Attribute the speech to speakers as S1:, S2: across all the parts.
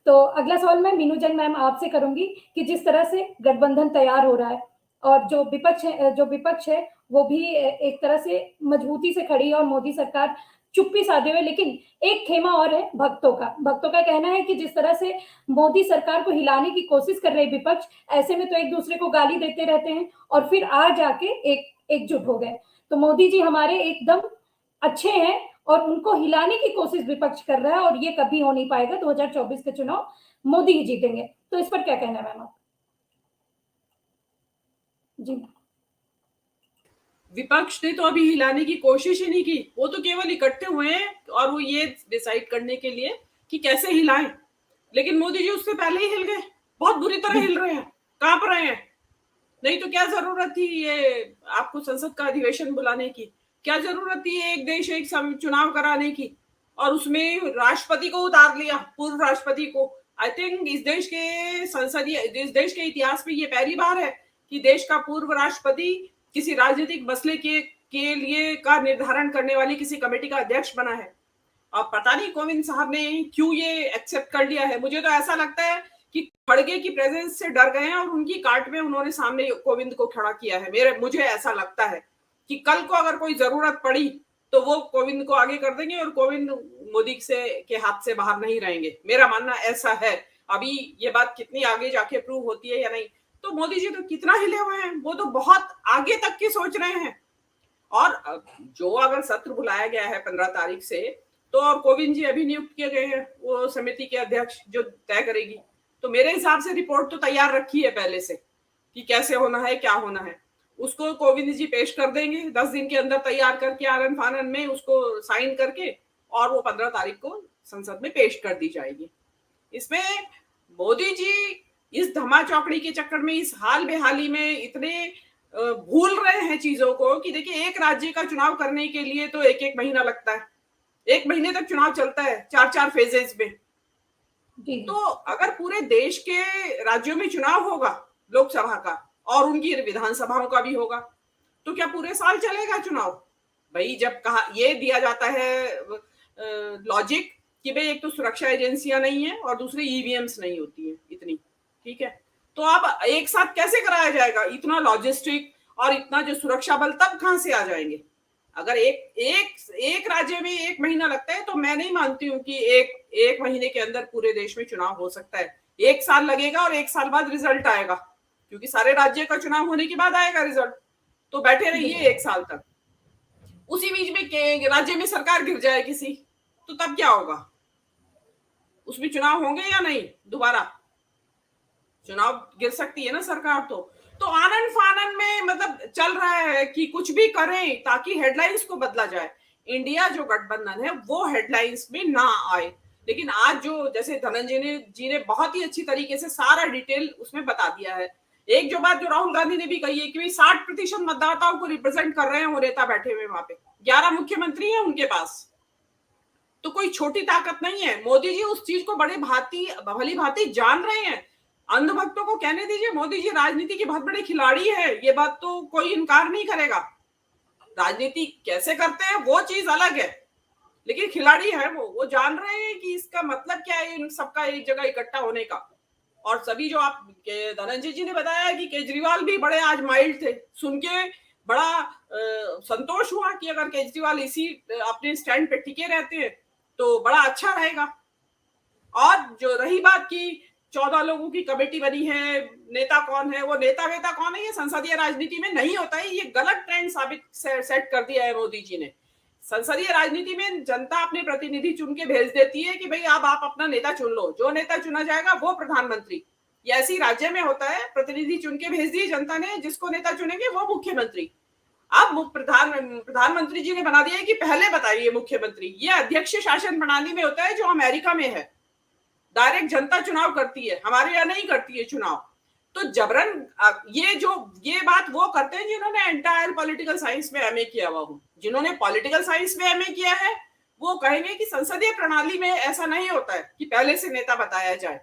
S1: तो अगला सवाल मैं मीनू जैन मैम आपसे करूंगी कि जिस तरह से गठबंधन तैयार हो रहा है और जो विपक्ष है वो भी एक तरह से मजबूती से खड़ी है और मोदी सरकार चुप्पी साधे हुए, लेकिन एक खेमा और है भक्तों का कहना है कि जिस तरह से मोदी सरकार को हिलाने की कोशिश कर रहे विपक्ष, ऐसे में तो एक दूसरे को गाली देते रहते हैं और फिर आ जाके एकजुट हो गए। तो मोदी जी हमारे एकदम अच्छे हैं और उनको हिलाने की कोशिश विपक्ष कर रहा है और ये कभी हो नहीं पाएगा। 2024 के चुनाव मोदी ही जीतेंगे। तो इस पर क्या कहना है मैम आप? जी
S2: विपक्ष ने तो अभी हिलाने की कोशिश ही नहीं की, वो तो केवल इकट्ठे हुए हैं और वो ये डिसाइड करने के लिए कि कैसे हिलाएं। लेकिन मोदी जी उससे पहले ही हिल गए, बहुत बुरी तरह हिल रहे हैं, कांप रहे हैं। नहीं तो क्या जरूरत थी ये आपको संसद का अधिवेशन बुलाने की? क्या जरूरत थी एक देश एक चुनाव कराने की? और उसमें राष्ट्रपति को उतार लिया, पूर्व राष्ट्रपति को। आई थिंक इस देश के इतिहास में ये पहली बार है कि देश का पूर्व राष्ट्रपति किसी राजनीतिक मसले के लिए का निर्धारण करने वाली किसी कमेटी का अध्यक्ष बना है। अब पता नहीं कोविंद साहब ने क्यों ये एक्सेप्ट कर लिया है। मुझे तो ऐसा लगता है कि खड़गे की प्रेजेंस से डर गए हैं और उनकी काट में उन्होंने सामने कोविंद को खड़ा किया है। मुझे ऐसा लगता है कि कल को अगर कोई जरूरत पड़ी तो वो कोविंद को आगे कर देंगे और कोविंद मोदी के हाथ से बाहर नहीं रहेंगे। मेरा मानना ऐसा है। अभी ये बात कितनी आगे जाके प्रूव होती है या नहीं, तो मोदी जी तो कितना हिले हुए हैं, वो तो बहुत आगे तक की सोच रहे हैं। और जो अगर सत्र बुलाया गया है 15 तारीख से, तो और कोविंद जी अभी नियुक्त किए गए हैं वो समिति के अध्यक्ष जो तय करेगी। तो मेरे हिसाब से रिपोर्ट तो तैयार रखी है पहले से कि कैसे होना है, क्या होना है। उसको कोविंद जी पेश कर देंगे 10 दिन के अंदर, तैयार करके आनन फानन में उसको साइन करके, और वो 15 तारीख को संसद में पेश कर दी जाएगी। इसमें मोदी जी इस धमा चौकड़ी के चक्कर में, इस हाल बेहाली में इतने भूल रहे हैं चीजों को कि देखिए, एक राज्य का चुनाव करने के लिए तो एक एक महीना लगता है, 1 महीने तक चुनाव चलता है 4-4 फेजेस में। तो अगर पूरे देश के राज्यों में चुनाव होगा लोकसभा का और उनकी विधानसभाओं का भी होगा, तो क्या पूरे साल चलेगा चुनाव? भाई जब कहा ये दिया जाता है लॉजिक कि भाई एक तो सुरक्षा एजेंसियां नहीं है और दूसरी ईवीएम्स नहीं होती है इतनी, ठीक है, तो अब एक साथ कैसे कराया जाएगा? इतना लॉजिस्टिक और इतना जो सुरक्षा बल तब कहां से आ जाएंगे? अगर एक राज्य में 1 महीना लगता है तो मैं नहीं मानती हूँ कि एक महीने के अंदर पूरे देश में चुनाव हो सकता है। 1 साल लगेगा और 1 साल बाद रिजल्ट आएगा, क्योंकि सारे राज्य का चुनाव होने के बाद आएगा रिजल्ट। तो बैठे रहिए 1 साल तक, उसी बीच में राज्य में सरकार गिर जाए किसी, तो तब क्या होगा? उसमें चुनाव होंगे या नहीं? दोबारा चुनाव गिर सकती है ना सरकार। तो आनन फानन में मतलब चल रहा है कि कुछ भी करें ताकि हेडलाइंस को बदला जाए। इंडिया जो गठबंधन है वो हेडलाइंस में ना आए। लेकिन आज जो जैसे धनंजय जी ने बहुत ही अच्छी तरीके से सारा डिटेल उसमें बता दिया है। एक जो बात जो राहुल गांधी ने भी कही है कि 60% मतदाताओं को रिप्रेजेंट कर रहे हैं वो नेता बैठे हुए वहां पे, 11 मुख्यमंत्री हैं उनके पास, तो कोई छोटी ताकत नहीं है। मोदी जी उस चीज को भली भांति जान रहे हैं। अंधभक्तों को कहने दीजिए, मोदी जी राजनीति के बहुत बड़े खिलाड़ी हैं, ये बात तो कोई इनकार नहीं करेगा। राजनीति कैसे करते हैं वो चीज अलग है, लेकिन खिलाड़ी है वो जान रहे हैं कि इसका मतलब क्या है इन सबका एक जगह इकट्ठा होने का। और सभी जो आप धनंजय जी ने बताया कि केजरीवाल भी बड़े आज माइल्ड थे, सुन के बड़ा संतोष हुआ कि अगर केजरीवाल इसी अपने स्टैंड पे टिके रहते हैं तो बड़ा अच्छा रहेगा। और जो रही बात की 14 लोगों की कमेटी बनी है, नेता कौन है, वो नेता वेता कौन है, ये संसदीय राजनीति में नहीं होता है। ये गलत ट्रेंड सेट कर दिया है मोदी जी ने। संसदीय राजनीति में जनता अपने प्रतिनिधि चुन के भेज देती है कि भाई अब आप अपना नेता चुन लो, जो नेता चुना जाएगा वो प्रधानमंत्री। ये ऐसी राज्य में होता है, प्रतिनिधि चुन के भेज दिए जनता ने, जिसको नेता चुनेंगे वो मुख्यमंत्री। अब प्रधानमंत्री जी ने बना दिया है कि पहले बताइए मुख्यमंत्री। ये अध्यक्ष शासन प्रणाली में होता है जो अमेरिका में है, डायरेक्ट जनता चुनाव करती है, हमारे यहाँ नहीं करती है चुनाव। तो जबरन ये बात वो करते हैं जिन्होंने एंटायर पॉलिटिकल साइंस में एमए किया हुआ हो। जिन्होंने पॉलिटिकल साइंस में एमए किया है वो कहेंगे कि संसदीय प्रणाली में ऐसा नहीं होता है कि पहले से नेता बताया जाए।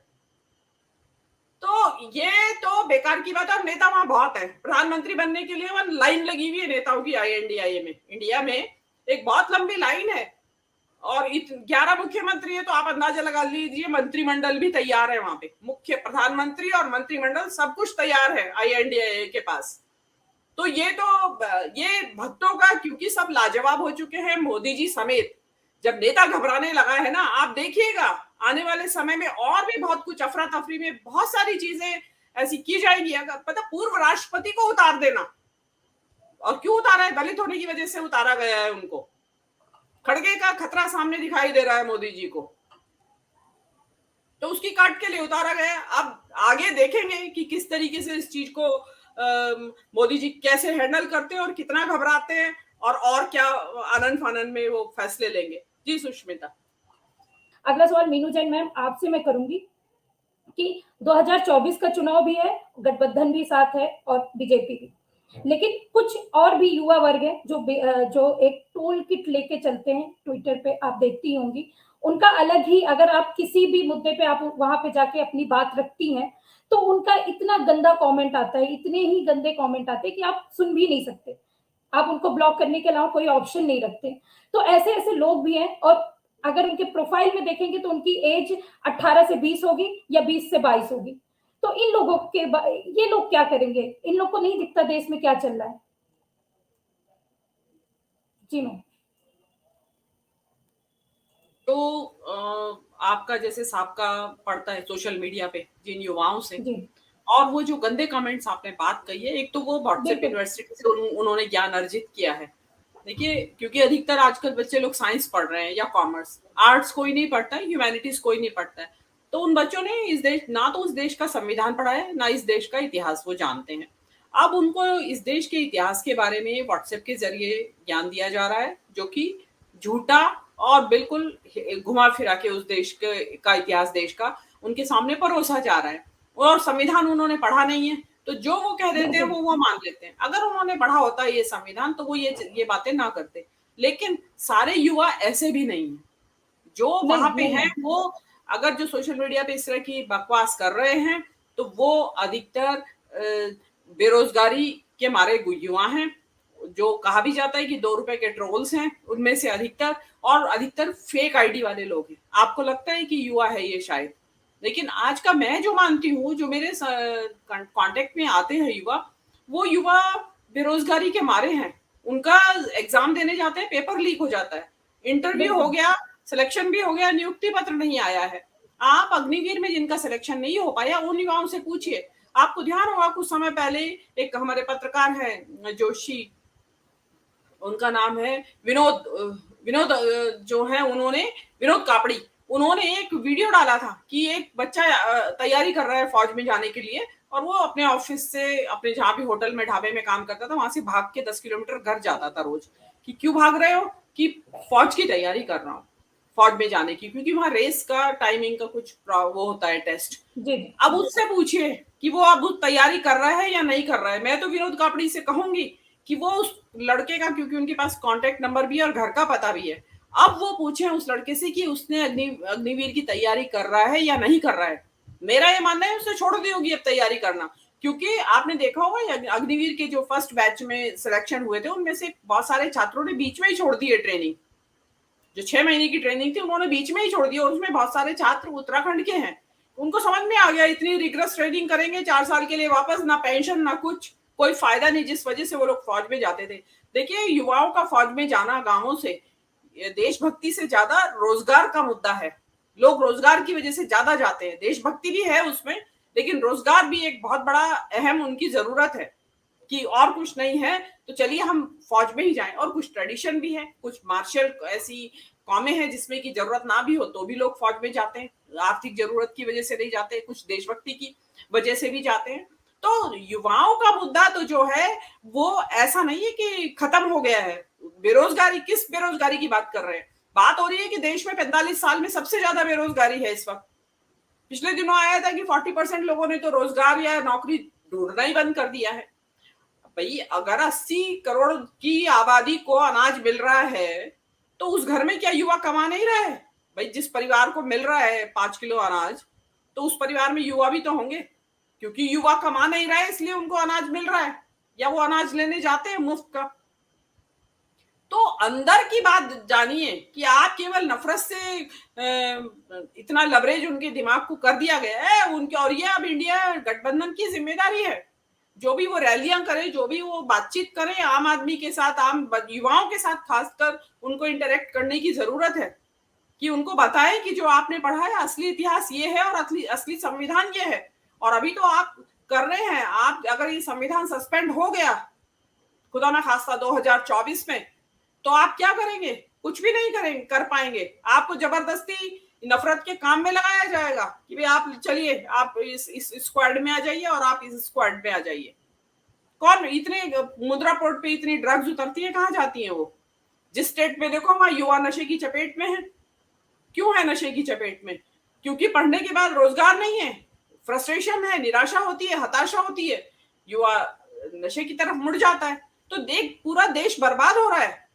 S2: तो ये तो बेकार की बात है। नेता वहां बहुत है, प्रधानमंत्री बनने के लिए वहां लाइन लगी हुई है नेताओं की। INDIA में, इंडिया में एक बहुत लंबी लाइन है और और 11 मुख्यमंत्री है, तो आप अंदाजा लगा लीजिए मंत्रिमंडल भी तैयार है वहां पे, मुख्य प्रधानमंत्री और मंत्रिमंडल सब कुछ तैयार है INDIA के पास। तो ये भक्तों का, क्योंकि सब लाजवाब हो चुके हैं मोदी जी समेत, जब नेता घबराने लगा है ना, आप देखिएगा आने वाले समय में और भी बहुत कुछ अफरा तफरी में बहुत सारी चीजें ऐसी की जाएंगी। अगर पता, पूर्व राष्ट्रपति को उतार देना, और क्यों उतारा है? दलित होने की वजह से उतारा गया है उनको। खड़गे का खतरा सामने दिखाई दे रहा है मोदी जी को, तो उसकी काट के लिए उतारा गया। अब आगे देखेंगे कि किस तरीके से इस चीज को मोदी जी कैसे हैंडल करते हैं और कितना घबराते हैं, और क्या आनंद फानन में वो फैसले लेंगे। जी सुष्मिता।
S1: अगला सवाल मीनू जैन मैम आपसे मैं करूंगी कि 2024 का चुनाव भी है, गठबंधन भी साथ है और बीजेपी भी, लेकिन कुछ और भी युवा वर्ग है जो एक टूल किट लेके चलते हैं। ट्विटर पे आप देखती होंगी, उनका अलग ही, अगर आप किसी भी मुद्दे पे आप वहां पे जाके अपनी बात रखती हैं तो उनका इतना गंदा कमेंट आता है, इतने ही गंदे कमेंट आते हैं कि आप सुन भी नहीं सकते, आप उनको ब्लॉक करने के अलावा कोई ऑप्शन नहीं रखते। तो ऐसे ऐसे लोग भी हैं, और अगर उनके प्रोफाइल में देखेंगे तो उनकी एज 18 से 20 होगी या 20 से 22 होगी। तो इन लोगों के ये लोग क्या करेंगे? इन लोग को नहीं दिखता देश में क्या चल रहा है? जी मैम।
S2: तो आपका जैसे साबका पड़ता है सोशल मीडिया पे जिन युवाओं से,
S1: जी
S2: और वो जो गंदे कमेंट्स आपने बात कही है, एक तो वो व्हाट्सएप
S1: बिल्कुल
S2: यूनिवर्सिटी से उन्होंने ज्ञान अर्जित किया है। देखिए, क्योंकि अधिकतर आजकल बच्चे लोग साइंस पढ़ रहे हैं या कॉमर्स, आर्ट्स कोई नहीं पढ़ता है, ह्यूमैनिटीज कोई नहीं पढ़ता है। तो उन बच्चों ने इस देश, ना तो उस देश का संविधान पढ़ा है, ना इस देश का इतिहास वो जानते हैं। अब उनको इस देश के इतिहास के बारे में व्हाट्सएप के जरिए ज्ञान दिया जा रहा है, जो कि झूठा और बिल्कुल घुमा फिरा के उस देश का इतिहास देश का उनके सामने परोसा जा रहा है। और संविधान उन्होंने पढ़ा नहीं है, तो जो वो कह देते हैं वो मान लेते हैं। अगर उन्होंने पढ़ा होता ये संविधान तो वो ये बातें ना करते। लेकिन सारे युवा ऐसे भी नहीं है जो वहां पे हैं। वो अगर जो सोशल मीडिया पे इस तरह की बकवास कर रहे हैं तो वो अधिकतर बेरोजगारी के मारे युवा हैं। जो कहा भी जाता है कि 2 रुपए के ट्रोल्स हैं, उनमें से अधिकतर फेक आईडी वाले लोग हैं। आपको लगता है कि युवा है ये शायद, लेकिन आज का मैं जो मानती हूँ, जो मेरे कांटेक्ट में आते हैं युवा, वो युवा बेरोजगारी के मारे हैं। उनका एग्जाम देने जाते हैं, पेपर लीक हो जाता है, इंटरव्यू हो गया, सिलेक्शन भी हो गया, नियुक्ति पत्र नहीं आया है। आप अग्निवीर में जिनका सिलेक्शन नहीं हो पाया उन युवाओं से पूछिए। आपको ध्यान होगा कुछ समय पहले एक हमारे पत्रकार हैं जोशी, उनका नाम है विनोद जो है, उन्होंने विनोद कापड़ी, उन्होंने एक वीडियो डाला था कि एक बच्चा तैयारी कर रहा है फौज में जाने के लिए, और वो अपने ऑफिस से, अपने जहाँ भी होटल में ढाबे में काम करता था, वहां से भाग के 10 किलोमीटर घर जाता था रोज। कि क्यों भाग रहे हो? कि फौज की तैयारी कर रहा हूँ, फौज में जाने की, क्योंकि वहां रेस का टाइमिंग का कुछ वो होता है टेस्ट। अब उससे पूछिए कि वो अब तैयारी कर रहा है या नहीं कर रहा है। मैं तो विनोद कापड़ी से कहूंगी कि वो उस लड़के का, क्योंकि उनके पास कांटेक्ट नंबर भी है और घर का पता भी है, अब वो पूछे उस लड़के से कि उसने अग्निवीर की तैयारी कर रहा है या नहीं कर रहा है। मेरा ये मानना है उसने छोड़ दी होगी अब तैयारी करना, क्योंकि आपने देखा होगा अग्निवीर के जो फर्स्ट बैच में सिलेक्शन हुए थे उनमें से बहुत सारे छात्रों ने बीच में ही छोड़ दी है ट्रेनिंग। जो 6 महीने की ट्रेनिंग थी उन्होंने बीच में ही छोड़ दी, और उसमें बहुत सारे छात्र उत्तराखंड के हैं। उनको समझ में आ गया इतनी रिग्रेस ट्रेनिंग करेंगे 4 साल के लिए, वापस ना पेंशन ना कुछ, कोई फायदा नहीं, जिस वजह से वो लोग फौज में जाते थे। देखिए, युवाओं का फौज में जाना गांवों से देशभक्ति से ज्यादा रोजगार का मुद्दा है। लोग रोजगार की वजह से ज्यादा जाते हैं, देशभक्ति भी है उसमें, लेकिन रोजगार भी एक बहुत बड़ा अहम उनकी जरूरत है कि और कुछ नहीं है तो चलिए हम फौज में ही जाएं। और कुछ ट्रेडिशन भी है, कुछ मार्शल ऐसी कौमें हैं जिसमें की जरूरत ना भी हो तो भी लोग फौज में जाते हैं, आर्थिक जरूरत की वजह से नहीं जाते, कुछ देशभक्ति की वजह से भी जाते हैं। तो युवाओं का मुद्दा तो जो है वो ऐसा नहीं है कि खत्म हो गया है। बेरोजगारी, किस बेरोजगारी की बात कर रहे हैं? बात हो रही है कि देश में 45 साल में सबसे ज्यादा बेरोजगारी है इस वक्त। पिछले दिनों आया था कि 40% लोगों ने तो रोजगार या नौकरी ढूंढना ही बंद कर दिया है। भाई, अगर 80 करोड़ की आबादी को अनाज मिल रहा है तो उस घर में क्या युवा कमा नहीं रहा है? भाई, जिस परिवार को मिल रहा है 5 किलो अनाज, तो उस परिवार में युवा भी तो होंगे, क्योंकि युवा कमा नहीं रहा है इसलिए उनको अनाज मिल रहा है, या वो अनाज लेने जाते हैं मुफ्त का। तो अंदर की बात जानिए कि आप केवल नफरत से इतना लवरेज उनके दिमाग को कर दिया गया है उनके, और ये अब इंडिया गठबंधन की जिम्मेदारी है। जो भी वो रैलियां करें, जो भी वो बातचीत करें आम आदमी के साथ, आम युवाओं के साथ खासकर उनको इंटरेक्ट करने की जरूरत है कि उनको बताएं कि जो आपने पढ़ा है असली इतिहास ये है और असली संविधान ये है। और अभी तो आप कर रहे हैं, आप अगर ये संविधान सस्पेंड हो गया खुदा ना खास्ता 2024 में, तो आप क्या करेंगे? कुछ भी नहीं करेंगे, कर पाएंगे। आपको जबरदस्ती नफरत के काम में लगाया जाएगा कि भाई आप चलिए, आप इस स्क्वाड में आ जाइए और आप इस स्क्वाड में आ जाइए। कौन इतने मुद्रा पोर्ट पे इतनी ड्रग्स उतरती है, कहाँ जाती है वो? जिस स्टेट में देखो वहां युवा नशे की चपेट में है। क्यों है नशे की चपेट में? क्योंकि पढ़ने के बाद रोजगार नहीं है, फ्रस्ट्रेशन है, निराशा होती है, हताशा होती है, युवा नशे की तरफ मुड़ जाता है। तो देख पूरा देश बर्बाद हो रहा है।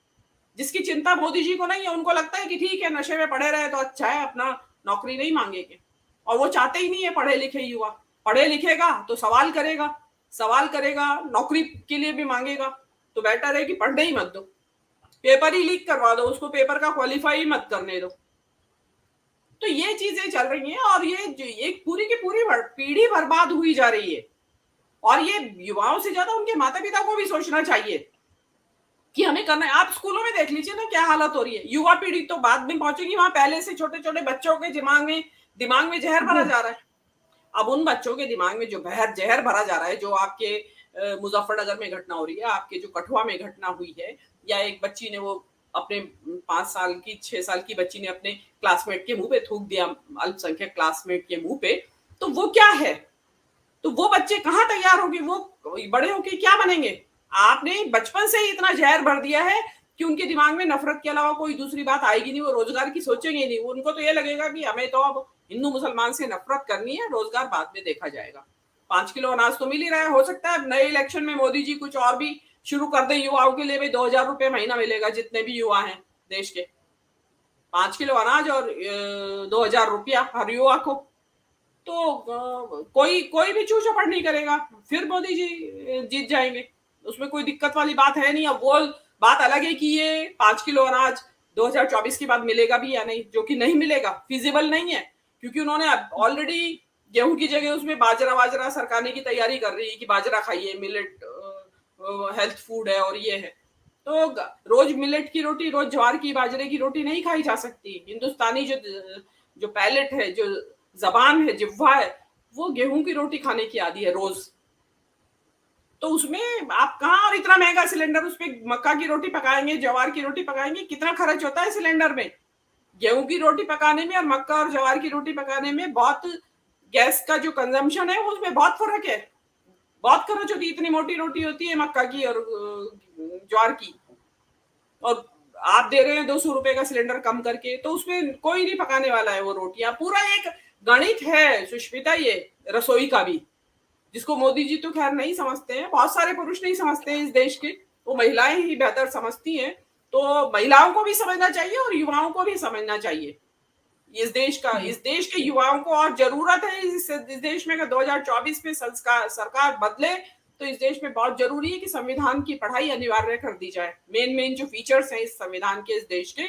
S2: जिसकी चिंता मोदी जी को नहीं है, उनको लगता है कि ठीक है नशे में पड़े रहे तो अच्छा है, अपना नौकरी नहीं मांगेंगे। और वो चाहते ही नहीं है पढ़े लिखे युवा। पढ़े लिखेगा तो सवाल करेगा, नौकरी के लिए भी मांगेगा। तो बेटर है कि पढ़ने ही मत दो, पेपर ही लीक करवा दो, उसको पेपर का क्वालिफाई ही मत करने दो। तो ये चीजें चल रही हैं और ये पूरी की पूरी पीढ़ी बर्बाद हुई जा रही है। और ये युवाओं से ज्यादा उनके माता पिता को भी सोचना चाहिए कि हमें करना है। आप स्कूलों में देख लीजिए ना क्या हालत हो रही है। युवा पीढ़ी तो बाद में पहुंचेगी, वहां पहले से छोटे छोटे बच्चों के दिमाग में जहर भरा जा रहा है। अब उन बच्चों के दिमाग में जो जहर भरा जा रहा है, जो आपके मुजफ्फरनगर में घटना हो रही है, आपके जो कठुआ में घटना हुई है, या एक बच्ची ने वो अपने 5 साल की 6 साल की बच्ची ने अपने क्लासमेट के मुंह पे थूक दिया, अल्पसंख्यक क्लासमेट के मुंह पे, तो वो क्या है? तो वो बच्चे कहाँ तैयार होंगे? वो बड़े होके क्या बनेंगे? आपने बचपन से ही इतना जहर भर दिया है कि उनके दिमाग में नफरत के अलावा कोई दूसरी बात आएगी नहीं। वो रोजगार की सोचेंगे नहीं। उनको तो ये लगेगा कि हमें तो अब हिंदू मुसलमान से नफरत करनी है, रोजगार बाद में देखा जाएगा। 5 किलो अनाज तो मिल ही रहा है। हो सकता है नए इलेक्शन में मोदी जी कुछ और भी शुरू कर दे युवाओं के लिए। 2000 रुपए महीना मिलेगा जितने भी युवा हैं देश के। 5 किलो अनाज और 2000 रुपया हर युवा को। तो कोई भी चू चौपड़ नहीं करेगा, फिर मोदी जी जीत जाएंगे। उसमें कोई दिक्कत वाली बात है नहीं। अब वो बात अलग है कि ये 5 किलो अनाज 2024 के बाद मिलेगा भी या नहीं, जो कि नहीं मिलेगा, फिजिबल नहीं है। क्योंकि उन्होंने ऑलरेडी गेहूं की जगह उसमें बाजरा सरकाने की तैयारी कर रही है कि बाजरा खाइए, मिलेट हेल्थ फूड है और ये है। तो रोज मिलेट की रोटी, रोज ज्वार की बाजरे की रोटी नहीं खाई जा सकती। हिंदुस्तानी जो पैलेट है, जो जबान है, जिह्वा है, वो गेहूं की रोटी खाने की आदी है रोज। तो उसमें आप कहाँ, और इतना महंगा सिलेंडर, उसमें मक्का की रोटी पकाएंगे, ज्वार की रोटी पकाएंगे, कितना खर्च होता है सिलेंडर में? गेहूं की रोटी पकाने में और मक्का और ज्वार की रोटी पकाने में बहुत गैस का जो कंजम्पशन है उसमें बहुत फर्क है। बहुत खर्च होती है। इतनी मोटी रोटी होती है मक्का की और ज्वार की, और आप दे रहे हैं 200 रुपए का सिलेंडर कम करके। तो उसमें कोई नहीं पकाने वाला है वो रोटियां। पूरा एक गणित है सुष्मिता ये रसोई का भी, जिसको मोदी जी तो खैर नहीं समझते हैं, बहुत सारे पुरुष नहीं समझते हैं इस देश के, वो महिलाएं ही बेहतर समझती हैं। तो महिलाओं को भी समझना चाहिए और युवाओं को भी समझना चाहिए इस देश के युवाओं को। और जरूरत है इस देश में, अगर 2024 में सरकार बदले तो इस देश में बहुत जरूरी है कि संविधान की पढ़ाई अनिवार्य कर दी जाए। मेन जो फीचर्स हैं इस संविधान के, इस देश के,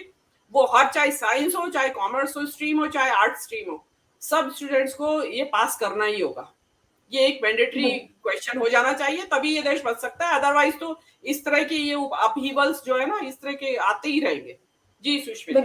S2: वो हर, चाहे साइंस हो, चाहे कॉमर्स हो स्ट्रीम हो, चाहे आर्ट स्ट्रीम हो, सब स्टूडेंट्स को ये पास करना ही होगा। ये एक मैंडेटरी क्वेश्चन हो जाना चाहिए, तभी ये देश बच सकता है। अदरवाइज तो इस तरह के ये अपहीवल्स जो है ना, इस तरह के आते ही रहेंगे। जी सुष्मिता।